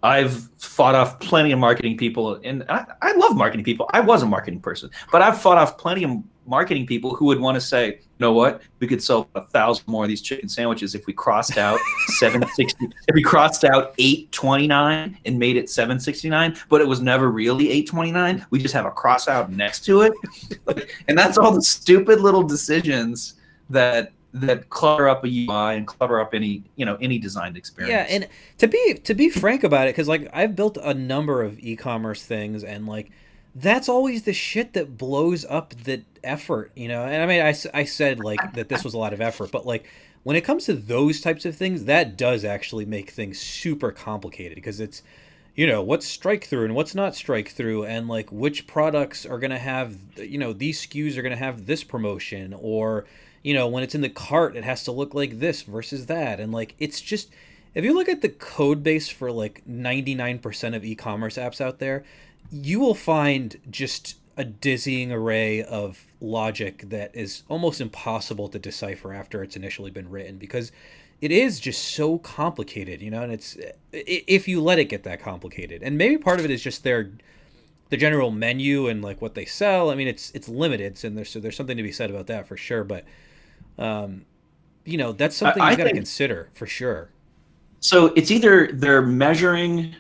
S2: I've fought off plenty of marketing people, and I love marketing people. I was a marketing person, but I've fought off plenty of marketing people who would want to say, you know what, we could sell 1,000 more of these chicken sandwiches if we crossed out 760, if we crossed out 829 and made it 769, but it was never really 829. We just have a cross out next to it, and that's all the stupid little decisions that clutter up a UI and clutter up any designed
S1: yeah.
S2: experience.
S1: And to be frank about it, because like I've built a number of e-commerce things, and like that's always the shit that blows up the effort, you know. And I mean, I said like that this was a lot of effort, but like when it comes to those types of things, that does actually make things super complicated because it's what's strike through and what's not strike through, and like which products are going to have, these SKUs are going to have this promotion, or when it's in the cart it has to look like this versus that. And like it's just, if you look at the code base for like 99% of e-commerce apps out there, you will find just a dizzying array of logic that is almost impossible to decipher after it's initially been written, because it is just so complicated, and it's if you let it get that complicated. And maybe part of it is just the general menu and like what they sell. I mean, it's limited, and there's something to be said about that for sure. But um, that's something
S2: I
S1: you've got to
S2: think
S1: consider for sure.
S2: so. It's either they're measuring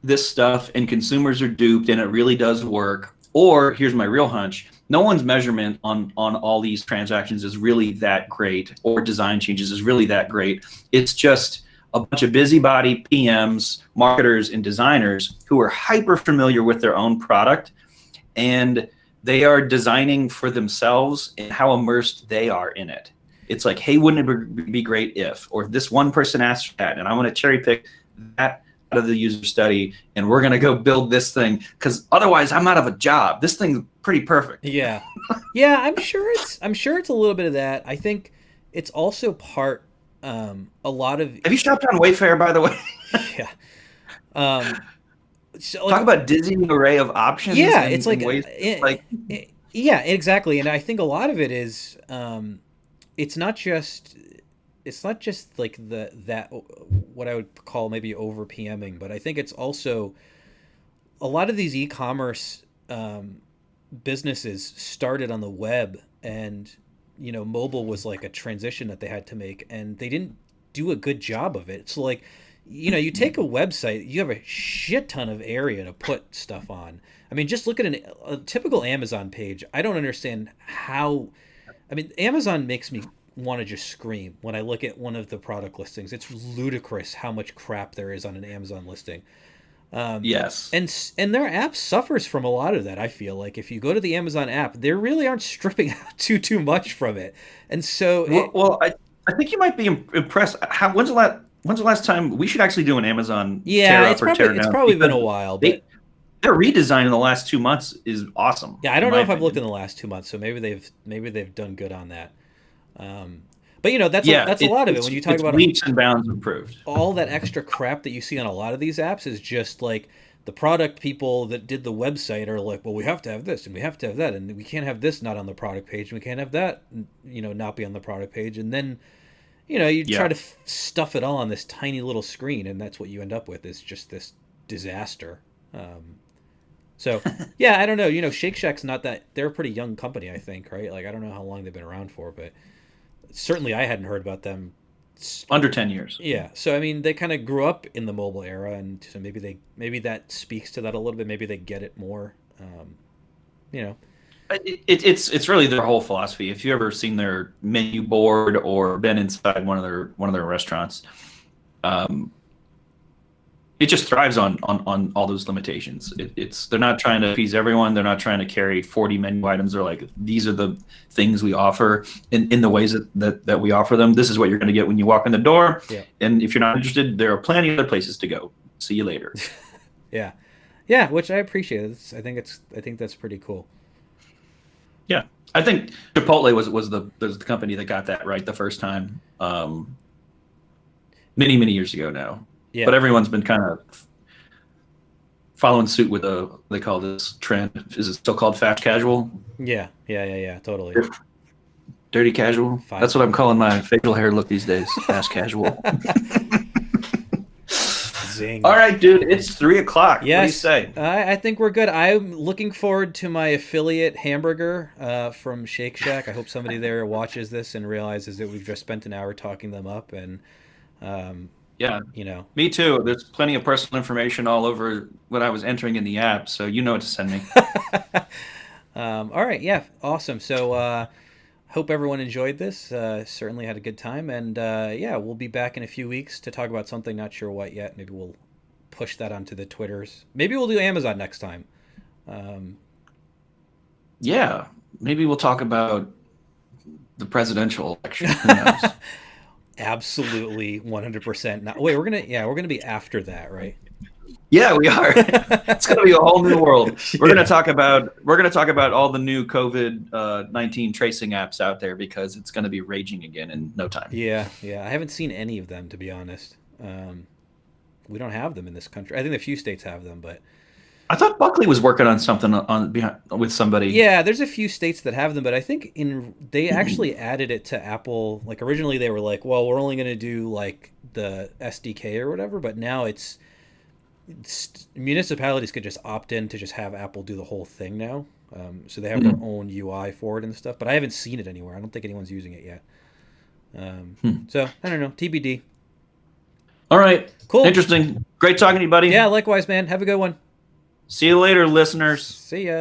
S2: this stuff and consumers are duped and it really does work, or here's my real hunch: no one's measurement on all these transactions is really that great, or design changes is really that great. It's just a bunch of busybody PMs, marketers, and designers who are hyper familiar with their own product, and they are designing for themselves and how immersed they are in it. It's like, hey, wouldn't it be great if, or this one person asked for that, and I want to cherry pick that out of the user study, and we're going to go build this thing because otherwise I'm out of a job. This thing's pretty perfect.
S1: Yeah, yeah. I'm sure it's a little bit of that. I think it's also part a lot of
S2: Have you shopped on Wayfair, by the way?
S1: yeah. Um, so
S2: Talk
S1: like
S2: about dizzying array of options
S1: yeah,
S2: and,
S1: it's
S2: and
S1: like
S2: ways. Like,
S1: yeah, exactly. And I think a lot of it is it's not just like that what I would call maybe over PMing, but I think it's also a lot of these e-commerce businesses started on the web, and mobile was like a transition that they had to make, and they didn't do a good job of it. So like you take a website, you have a shit ton of area to put stuff on. I mean, just look at a typical Amazon page. I don't understand how. I mean, Amazon makes me want to just scream when I look at one of the product listings. It's ludicrous how much crap there is on an Amazon listing. Um,
S2: yes.
S1: and their app suffers from a lot of that. I feel like if you go to the Amazon app, they really aren't stripping out too much from it, and so
S2: I think you might be impressed. When's the last time we should actually do an Amazon
S1: yeah,
S2: tear up or tear
S1: it's
S2: down?
S1: probably been
S2: Because
S1: a while,
S2: they
S1: but
S2: their redesign in the last 2 months is awesome,
S1: yeah, I
S2: in
S1: don't know
S2: my
S1: if I've looked
S2: opinion.
S1: in the last 2 months, so maybe they've done good on that. But
S2: Yeah,
S1: that's a lot of it when you talk
S2: it's
S1: about
S2: leaps and bounds improved.
S1: all that extra crap that you see on a lot of these apps is just like the product people that did the website are like, well, we have to have this and we have to have that, and we can't have this not on the product page, and we can't have that, not be on the product page, and then you try
S2: Yeah.
S1: to stuff it all on this tiny little screen, and that's what you end up with is just this disaster. So yeah, I don't know. Shake Shack's not that, they're a pretty young company, I think, right? Like I don't know how long they've been around for, but certainly I hadn't heard about them.
S2: Under 10 years.
S1: Yeah, so I mean, they kind of grew up in the mobile era, and so maybe that speaks to that a little bit. Maybe they get it more. You know,
S2: It's really their whole philosophy. If you ever seen their menu board or been inside one of their restaurants, um, it just thrives on all those limitations. They're not trying to appease everyone. They're not trying to carry 40 menu items. They're like, these are the things we offer in the ways that we offer them. This is what you're going to get when you walk in the door.
S1: Yeah.
S2: And if you're not interested, there are plenty of other places to go. See you later.
S1: Yeah, yeah, which I appreciate. I think that's pretty cool.
S2: Yeah, I think Chipotle was the company that got that right the first time, many years ago now.
S1: Yeah.
S2: But everyone's been kind of following suit with they call this trend. Is it still called fast casual?
S1: Yeah, totally.
S2: Dirty casual.
S1: Fine.
S2: That's what I'm calling my facial hair look these days. Fast casual.
S1: Zing.
S2: All right, dude. It's 3:00.
S1: Yes.
S2: What do you say?
S1: I think we're good. I'm looking forward to my affiliate hamburger from Shake Shack. I hope somebody there watches this and realizes that we've just spent an hour talking them up. And
S2: Yeah, me too. There's plenty of personal information all over what I was entering in the app, so you know what to send me.
S1: All right, yeah, awesome. So hope everyone enjoyed this. Certainly had a good time, and yeah, we'll be back in a few weeks to talk about something. Not sure what yet. Maybe we'll push that onto the Twitters. Maybe we'll do Amazon next time.
S2: Yeah, maybe we'll talk about the presidential election. Who knows?
S1: Absolutely, 100%. Not, wait, we're gonna be after that, right?
S2: Yeah, we are. It's gonna be a whole new world. We're gonna talk about all the new COVID-19 tracing apps out there because it's gonna be raging again in no time.
S1: Yeah. I haven't seen any of them, to be honest. We don't have them in this country. I think a few states have them, but
S2: I thought Buckley was working on something with somebody.
S1: yeah, there's a few states that have them, but I think they actually added it to Apple. Like originally they were like, well, we're only going to do like the SDK or whatever, but now it's municipalities could just opt in to just have Apple do the whole thing now. So they have their own UI for it and stuff, but I haven't seen it anywhere. I don't think anyone's using it yet. So I don't know, TBD.
S2: All right,
S1: Cool.
S2: Interesting. Great talking to you, buddy.
S1: Yeah, likewise, man. Have a good one.
S2: See you later, listeners.
S1: See ya.